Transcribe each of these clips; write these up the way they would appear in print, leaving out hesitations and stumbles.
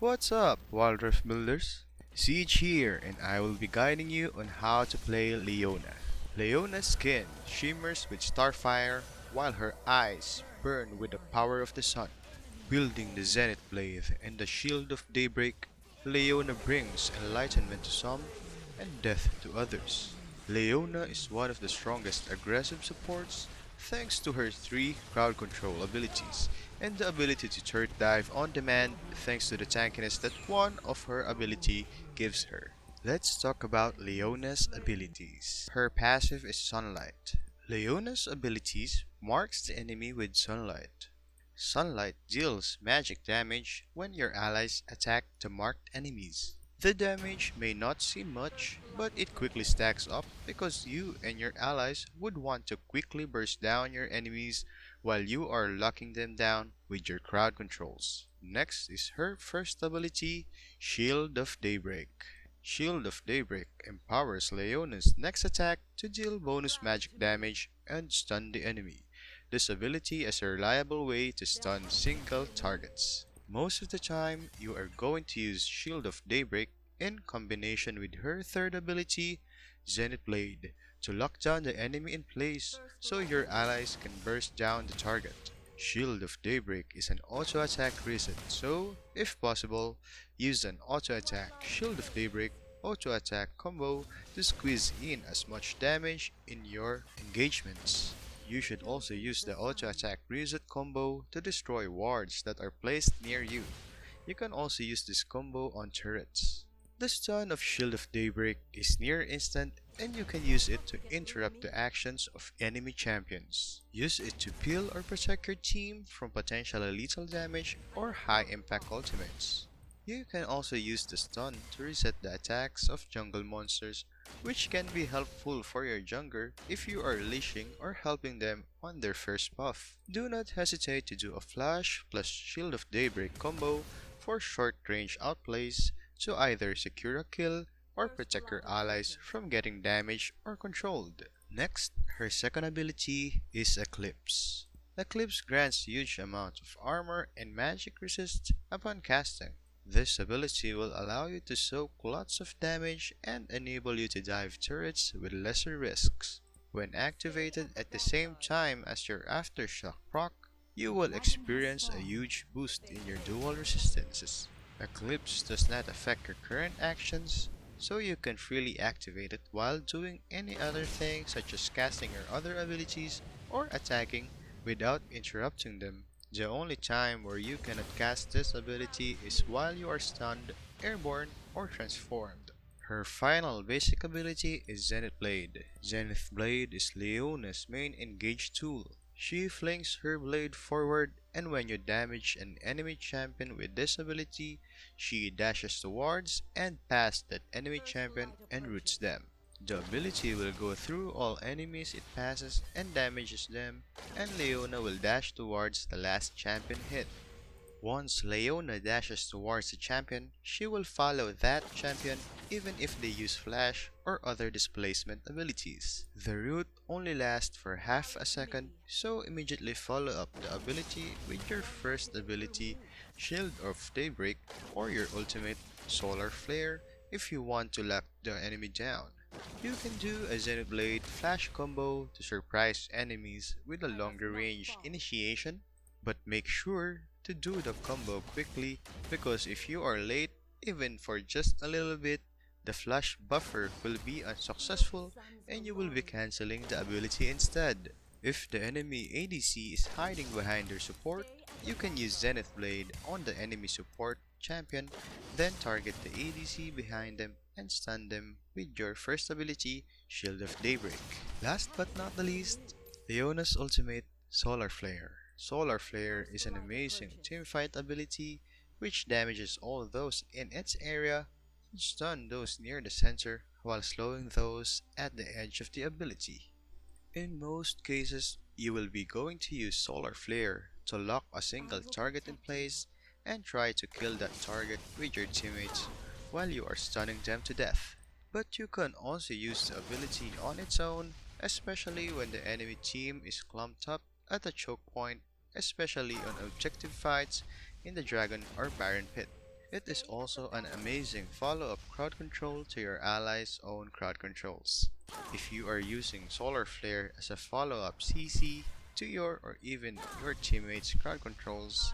What's up, Wildrift Builders? Siege here, and I will be guiding you on how to play Leona. Leona's skin shimmers with starfire, while her eyes burn with the power of the sun. Wielding the Zenith Blade and the Shield of Daybreak, Leona brings enlightenment to some and death to others. Leona is one of the strongest aggressive supports thanks to her 3 crowd control abilities and the ability to turret dive on demand thanks to the tankiness that one of her ability gives her. Let's talk about Leona's abilities. Her passive is Sunlight. Leona's abilities marks the enemy with sunlight. Sunlight deals magic damage when your allies attack the marked enemies. The damage may not seem much, but it quickly stacks up because you and your allies would want to quickly burst down your enemies while you are locking them down with your crowd controls. Next is her first ability, Shield of Daybreak. Shield of Daybreak empowers Leona's next attack to deal bonus magic damage and stun the enemy. This ability is a reliable way to stun single targets. Most of the time, you are going to use Shield of Daybreak in combination with her third ability, Zenith Blade, to lock down the enemy in place so your allies can burst down the target. Shield of Daybreak is an auto attack reset, so, if possible, use an auto attack Shield of Daybreak auto attack combo to squeeze in as much damage in your engagements. You should also use the auto attack reset combo to destroy wards that are placed near you. You can also use this combo on turrets. The stun of Shield of Daybreak is near instant and you can use it to interrupt the actions of enemy champions. Use it to peel or protect your team from potentially lethal damage or high impact ultimates. You can also use the stun to reset the attacks of jungle monsters, which can be helpful for your jungler if you are leashing or helping them on their first buff. Do not hesitate to do a flash plus Shield of Daybreak combo for short range outplays to either secure a kill or protect your allies from getting damaged or controlled. Next, her second ability is Eclipse. Eclipse grants huge amount of armor and magic resist upon casting. This ability will allow you to soak lots of damage and enable you to dive turrets with lesser risks. When activated at the same time as your Aftershock proc, you will experience a huge boost in your dual resistances. Eclipse does not affect your current actions, so you can freely activate it while doing any other thing such as casting your other abilities or attacking without interrupting them. The only time where you cannot cast this ability is while you are stunned, airborne, or transformed. Her final basic ability is Zenith Blade. Zenith Blade is Leona's main engage tool. She flings her blade forward, and when you damage an enemy champion with this ability, she dashes towards and past that enemy champion and roots them. The ability will go through all enemies it passes and damages them, and Leona will dash towards the last champion hit. Once Leona dashes towards the champion, she will follow that champion even if they use flash or other displacement abilities. The route only lasts for half a second, so immediately follow up the ability with your first ability, Shield of Daybreak, or your ultimate, Solar Flare, if you want to lock the enemy down. You can do a Zenith Blade flash combo to surprise enemies with a longer range initiation, but make sure to do the combo quickly because if you are late, even for just a little bit, the flash buffer will be unsuccessful and you will be cancelling the ability instead. If the enemy ADC is hiding behind their support, you can use Zenith Blade on the enemy support champion, then target the ADC behind them and stun them with your first ability, Shield of Daybreak. Last but not the least, Leona's ultimate, Solar Flare. Solar Flare is an amazing teamfight ability which damages all those in its area and stun those near the center while slowing those at the edge of the ability. In most cases, you will be going to use Solar Flare to lock a single target in place and try to kill that target with your teammates while you are stunning them to death. But you can also use the ability on its own, especially when the enemy team is clumped up at a choke point, especially on objective fights in the Dragon or Baron Pit. It is also an amazing follow-up crowd control to your allies' own crowd controls. If you are using Solar Flare as a follow-up CC to your or even your teammates' crowd controls,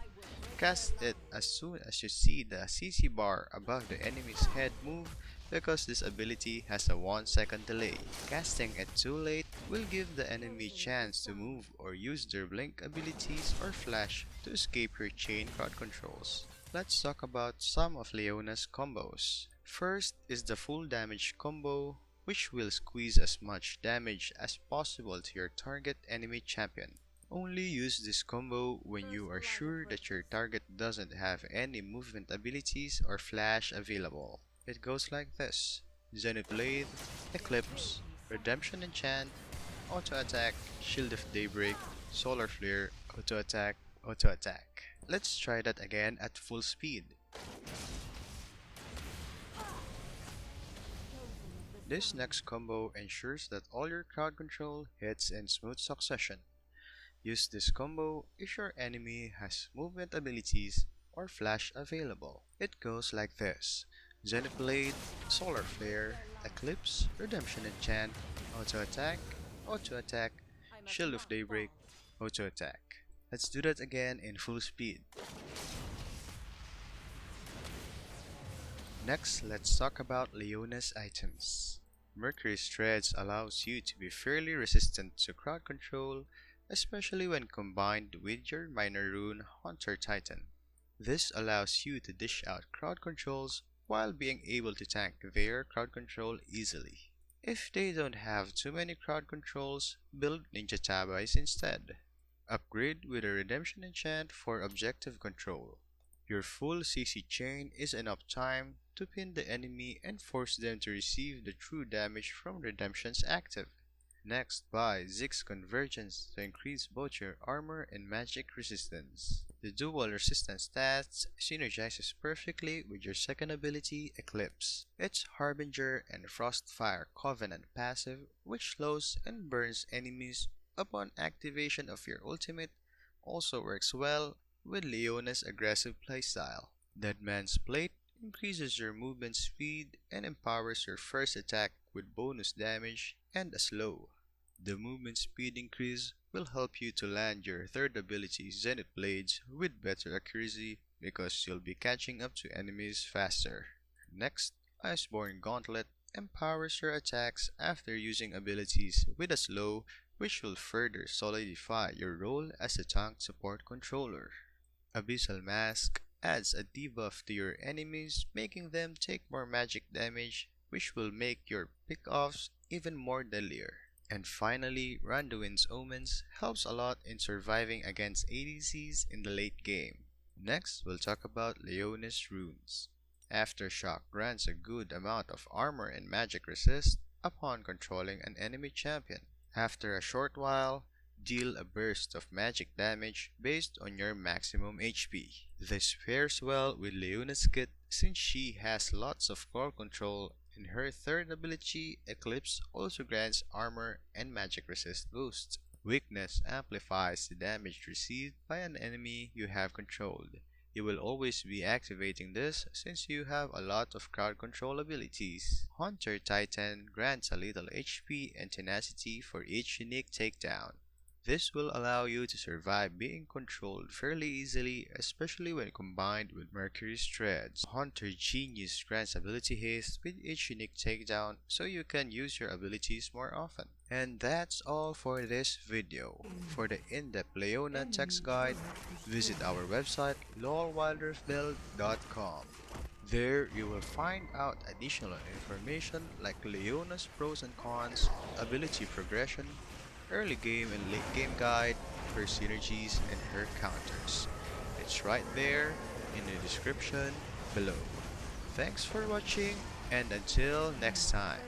cast it as soon as you see the CC bar above the enemy's head move because this ability has a 1 second delay. Casting it too late will give the enemy chance to move or use their blink abilities or flash to escape your chain crowd controls. Let's talk about some of Leona's combos. First is the full damage combo, which will squeeze as much damage as possible to your target enemy champion. Only use this combo when you are sure that your target doesn't have any movement abilities or flash available. It goes like this: Zenith Blade, Eclipse, Redemption Enchant, Auto Attack, Shield of Daybreak, Solar Flare, Auto Attack, Auto Attack. Let's try that again at full speed. This next combo ensures that all your crowd control hits in smooth succession. Use this combo if your enemy has movement abilities or flash available. It goes like this: Zenith Blade, Solar Flare, Eclipse, Redemption Enchant, Auto Attack, Shield of Daybreak, Auto Attack. Let's do that again in full speed. Next, let's talk about Leona's items. Mercury's Threads allows you to be fairly resistant to crowd control, especially when combined with your minor rune Hunter Titan. This allows you to dish out crowd controls while being able to tank their crowd control easily. If they don't have too many crowd controls, build Ninja Tabais instead. Upgrade with a Redemption Enchant for objective control. Your full CC chain is enough time to pin the enemy and force them to receive the true damage from Redemption's active. Next, buy Ziggs Convergence to increase both your armor and magic resistance. The dual resistance stats synergizes perfectly with your second ability, Eclipse. Its Harbinger and Frostfire Covenant passive, which slows and burns enemies upon activation of your ultimate, also works well with Leona's aggressive playstyle. Deadman's Plate increases your movement speed and empowers your first attack with bonus damage and a slow. The movement speed increase will help you to land your third ability, Zenith Blades, with better accuracy because you'll be catching up to enemies faster. Next, Iceborne Gauntlet empowers your attacks after using abilities with a slow, which will further solidify your role as a tank support controller. Abyssal Mask adds a debuff to your enemies, making them take more magic damage, which will make your pickoffs even more deadlier. And finally, Randuin's Omens helps a lot in surviving against ADCs in the late game. Next, we'll talk about Leona's Runes. Aftershock grants a good amount of armor and magic resist upon controlling an enemy champion. After a short while, deal a burst of magic damage based on your maximum HP. This pairs well with Leona's kit since she has lots of core control, and her third ability, Eclipse, also grants armor and magic resist boost. Weakness amplifies the damage received by an enemy you have controlled. You will always be activating this since you have a lot of crowd control abilities. Hunter Titan grants a little HP and tenacity for each unique takedown. This will allow you to survive being controlled fairly easily, especially when combined with Mercury's Threads. Hunter Genius grants ability haste with each unique takedown, so you can use your abilities more often. And that's all for this video. For the in-depth Leona text guide, visit our website lolwildriftbuild.com. There you will find out additional information like Leona's pros and cons, ability progression, early game and late game guide, her synergies, and her counters. It's right there in the description below. Thanks for watching, and until next time.